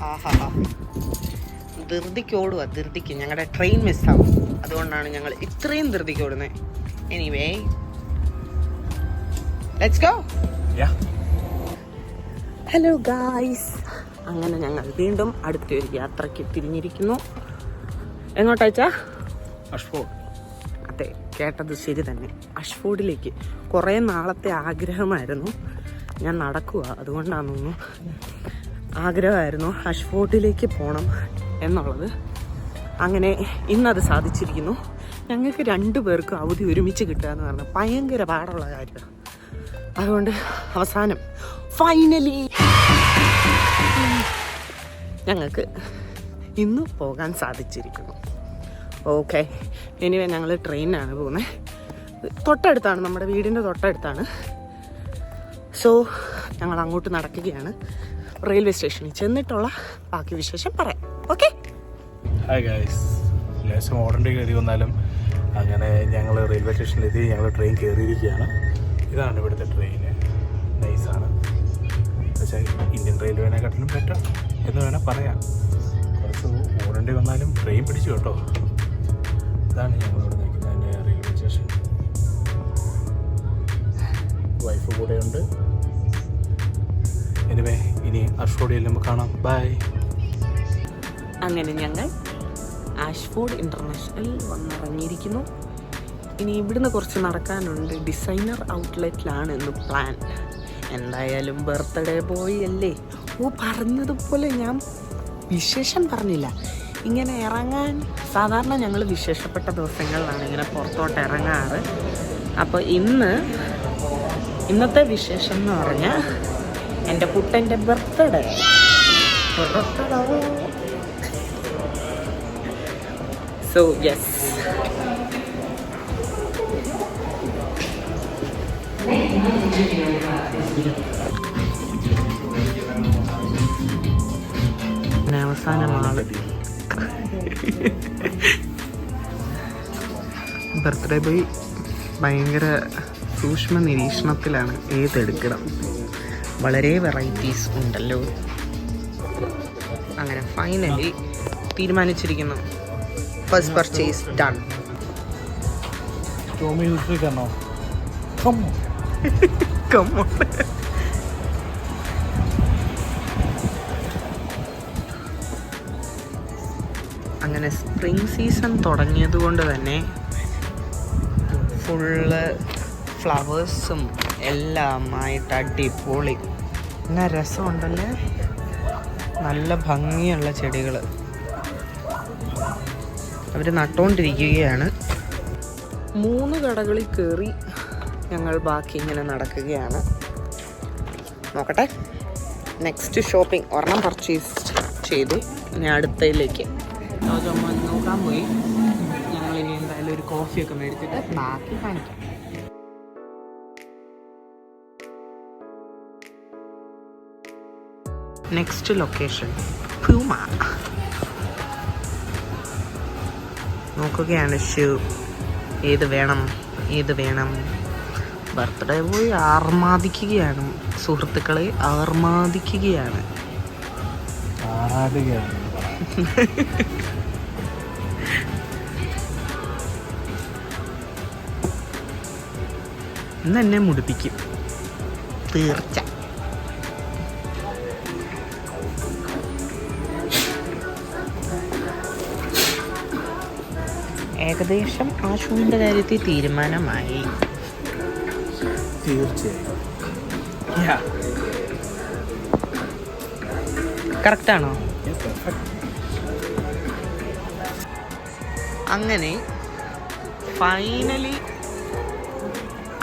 ആഹാ, ധൃതിക്കോടുക, ധൃതിക്ക്. ഞങ്ങളുടെ ട്രെയിൻ മിസ്സാവും, അതുകൊണ്ടാണ് ഞങ്ങൾ ഇത്രയും ധൃതിക്ക് ഓടുന്നത്. Anyway, let's go. Hello guys, അങ്ങനെ ഞങ്ങൾ വീണ്ടും അടുത്തൊരു യാത്രയ്ക്ക് തിരിഞ്ഞിരിക്കുന്നു. എങ്ങോട്ടാച്ചാ? അഷ്ഫോർഡ്. അതെ, കേട്ടത് ശരി തന്നെ, അഷ്ഫോർഡിലേക്ക്. കുറേ നാളത്തെ ആഗ്രഹമായിരുന്നു, ഞാൻ നടക്കുക, അതുകൊണ്ടാണെന്നു ആഗ്രഹമായിരുന്നു അഷ്ഫോർഡിലേക്ക് പോകണം എന്നുള്ളത്. അങ്ങനെ ഇന്നത് സാധിച്ചിരിക്കുന്നു. ഞങ്ങൾക്ക് 2 പേർക്കും അവധി ഒരുമിച്ച് കിട്ടുക എന്ന് പറഞ്ഞാൽ ഭയങ്കര പാടുള്ള കാര്യമാണ്. അതുകൊണ്ട് അവസാനം ഫൈനലി ഞങ്ങൾക്ക് ഇന്ന് പോകാൻ സാധിച്ചിരിക്കുന്നു. ഓക്കെ, എനിവേ ഞങ്ങൾ ട്രെയിനിനാണ് പോകുന്നത്. തൊട്ടടുത്താണ്, നമ്മുടെ വീടിൻ്റെ തൊട്ടടുത്താണ്. സോ ഞങ്ങൾ അങ്ങോട്ട് നടക്കുകയാണ്. റെയിൽവേ സ്റ്റേഷനിൽ ചെന്നിട്ടുള്ള ബാക്കി വിശേഷം പറയാം. ഓക്കെ. ഹായ് ഗൈസ്, ലേശം ഓടേണ്ടി കയറി വന്നാലും അങ്ങനെ ഞങ്ങൾ റെയിൽവേ സ്റ്റേഷനിലെത്തി. ഞങ്ങൾ ട്രെയിൻ കയറിയിരിക്കുകയാണ്. ഇതാണ് ഇവിടുത്തെ ട്രെയിൻ. നൈസാണ്, പക്ഷേ ഇന്ത്യൻ റെയിൽവേനെക്കാട്ടിലും ബെറ്റർ എന്ന് വേണേൽ പറയാം. കുറച്ച് ഓടേണ്ടി വന്നാലും ട്രെയിൻ പിടിച്ചു കേട്ടോ. ഇതാണ് ഞങ്ങളിവിടെ നിൽക്കുന്നതിൻ്റെ റെയിൽവേ സ്റ്റേഷൻ. വൈഫ് കൂടെയുണ്ട്. എനിവേ, ഇനി അഷ്ഫോർഡ് ചെല്ലുമ്പോൾ കാണാം. ബൈ. അങ്ങനെ ഞങ്ങൾ അഷ്ഫോർഡ് ഇൻ്റർനാഷണൽ വന്നിറങ്ങിയിരിക്കുന്നു. ഇനി ഇവിടുന്ന് കുറച്ച് നടക്കാനുണ്ട്. ഡിസൈനർ ഔട്ട്ലെറ്റിലാണ് ഇന്ന് പ്ലാൻ. എന്തായാലും ബർത്ത്ഡേ ബോയ് അല്ലേ. പറഞ്ഞതുപോലെ ഞാൻ വിശേഷം പറഞ്ഞില്ല. ഇങ്ങനെ ഇറങ്ങാൻ സാധാരണ ഞങ്ങൾ വിശേഷപ്പെട്ട ദിവസങ്ങളിലാണ് ഇങ്ങനെ പുറത്തോട്ട് ഇറങ്ങാറ്. അപ്പോൾ ഇന്നത്തെ വിശേഷം എന്ന് പറഞ്ഞാൽ എൻ്റെ കുട്ടൻ്റെ ബർത്ത്ഡേ. സോ യെസ്, അവസാനം ആള് ബർത്ത്ഡേ ബോയ് ഭയങ്കര സൂക്ഷ്മ നിരീക്ഷണത്തിലാണ് ഏതെടുക്കണം. വളരെ വെറൈറ്റീസ് ഉണ്ടല്ലോ. അങ്ങനെ ഫൈനലി തീരുമാനിച്ചിരിക്കുന്നു. First purchase done. അങ്ങനെ സ്പ്രിംഗ് സീസൺ തുടങ്ങിയത് കൊണ്ട് തന്നെ ഫുള്ള് ഫ്ലവേഴ്സും എല്ലാമായിട്ട് അടിപൊളി. എന്നാ രസമുണ്ടല്ലേ, നല്ല ഭംഗിയുള്ള ചെടികൾ അവർ നട്ടുകൊണ്ടിരിക്കുകയാണ്. 3 കടകളിൽ കയറി ഞങ്ങൾ ബാക്കി ഇങ്ങനെ നടക്കുകയാണ്. നോക്കട്ടെ, നെക്സ്റ്റ് ഷോപ്പിംഗ് ഒരെണ്ണം പർച്ചേസ് ചെയ്തു. ഇനി അടുത്തതിലേക്ക് നോക്കാൻ പോയി. ഞങ്ങളിനി എന്തായാലും ഒരു കോഫിയൊക്കെ മേടിച്ചിട്ട് ബാക്കി കാണിക്കാം. Next location Puma. നോക്കുകയാണ് ഷൂ ഏത് വേണം. ബർത്ത്ഡേ പോയി ആർമാദിക്കുകയാണ് സുഹൃത്തുക്കളെ, ആർമാദിക്കുകയാണ്. ഇന്ന് എന്നെ മുടിപ്പിക്കും തീർച്ച. ഏകദേശം ആ ഷൂവിൻ്റെ കാര്യത്തിൽ തീരുമാനമായി. തീർച്ചയായും കറക്റ്റാണോ? അങ്ങനെ ഫൈനലി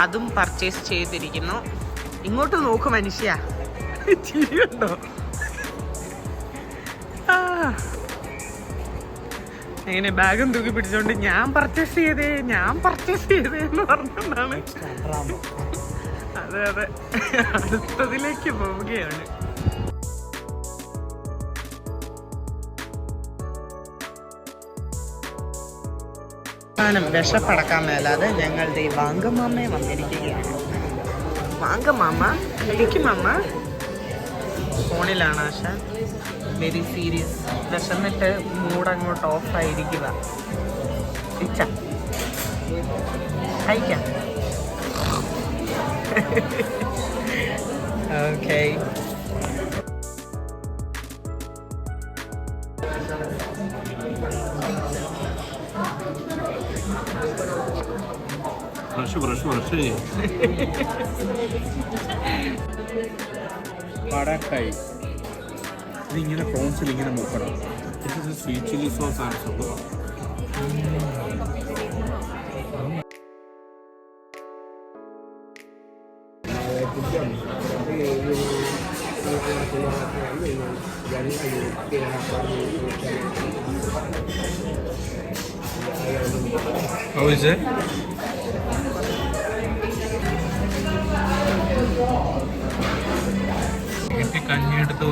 അതും പർച്ചേസ് ചെയ്തിരിക്കുന്നു. ഇങ്ങോട്ട് നോക്കും മനുഷ്യ, ചിരിയുണ്ടോ? അങ്ങനെ ബാഗും തൂക്കി പിടിച്ചോണ്ട് ഞാൻ പർച്ചേസ് ചെയ്തേ എന്ന് പറഞ്ഞോണ്ടാണ്. അതെ അടുത്തതിലേക്ക് പോവുകയാണ്. വിശപ്പടക്കാൻ മേലാതെ ഞങ്ങളുടെ ഈ വാങ്കമാമയെ വന്നിരിക്കുകയാണ്. വാങ്കമാമ, കഴിക്കും മാമ. ഫോണിലാണ് ആശ. Very serious. വിശന്നിട്ട് മൂഡ് അങ്ങോട്ട് ഓഫായിരിക്കുക. ഇച്ച കഴിക്കാം. ഓക്കെ. പടക്കായി ഇതിങ്ങനെ പ്രോൺസിൽ ഇങ്ങനെ നോക്കണം. ഇത് സ്വീറ്റ് ചില്ലി സോസ് ആണ് സംഭവം. How is it? എനിക്ക് കഞ്ഞിയെടുത്ത്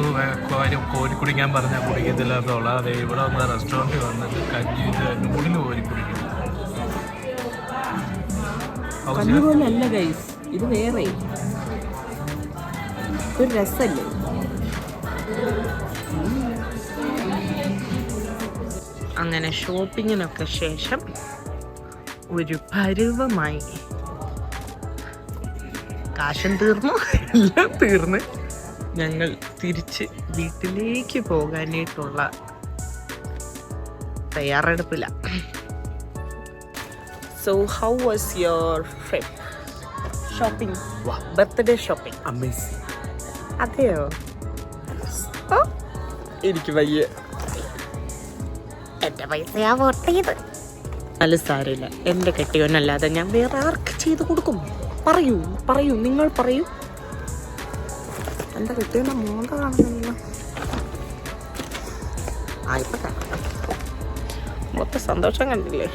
കോരി കുടിക്കാൻ പറഞ്ഞാൽ കുടിക്കത്തില്ലാത്തോളാം. അതെ, ഇവിടെ വന്ന റെസ്റ്റോറൻറ്റിൽ വന്നിട്ട് കഞ്ഞി നൂഡിൽ കോരി കുടിക്കും. കഞ്ഞിപോലല്ല ഗൈസ്, ഇത് വേറെ ഒരു രസല്ലേ. അങ്ങനെ ഷോപ്പിങ്ങിനൊക്കെ ശേഷം ഒരു പരുവമായി. കാശും തീർന്നു, എല്ലാം തീർന്ന് ഞങ്ങൾ തിരിച്ച് വീട്ടിലേക്ക് പോകാനായിട്ടുള്ള തയ്യാറെടുപ്പില്ല. So how was your trip? Shopping, birthday shopping. Amazing. അതെയോ? എനിക്ക് വയ്യ, എൻ്റെ പൈസയാ പൊട്ടിയത്. നല്ല സാരമില്ല, എൻ്റെ കെട്ടിയോനല്ലാതെ ഞാൻ വേറെ ആർക്ക് ചെയ്ത് കൊടുക്കും? പറയൂ പറയൂ, നിങ്ങൾ പറയൂ. എൻ്റെ കെട്ടിയോനെ മോന്ത കാണുന്നില്ല. ഇപ്പൊ കാണാം. മൊത്തം സന്തോഷം കണ്ടില്ലേ?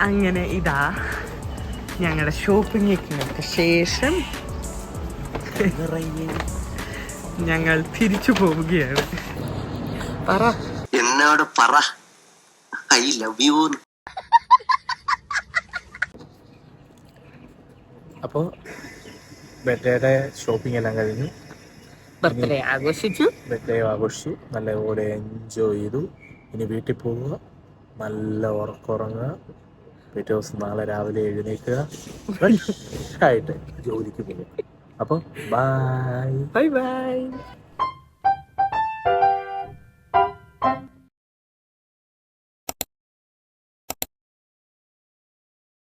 അങ്ങനെ ഇതാ ഞങ്ങളുടെ ഷോപ്പിങ്ങിനൊക്കെ ശേഷം ഞങ്ങൾ തിരിച്ചു പോവുകയാണ്. പറ, എന്നോട് പറ, ഐ ലവ് യു. അപ്പോൾ ബർത്ത്ഡേയുടെ ഷോപ്പിംഗ് എല്ലാം കഴിഞ്ഞു. ബർത്ത്ഡേ ആഘോഷിച്ചു, നല്ലപോലെ എൻജോയ് ചെയ്തു. ഇനി വീട്ടിൽ പോവുക, നല്ല ഉറക്കമുറങ്ങുക, പിറ്റേ ദിവസം നാളെ രാവിലെ എഴുന്നേൽക്കുക, ഫ്രഷ് ആയിട്ട് ജോലിക്ക് പോകുക. അപ്പോൾ ബൈ ബൈ ബൈ.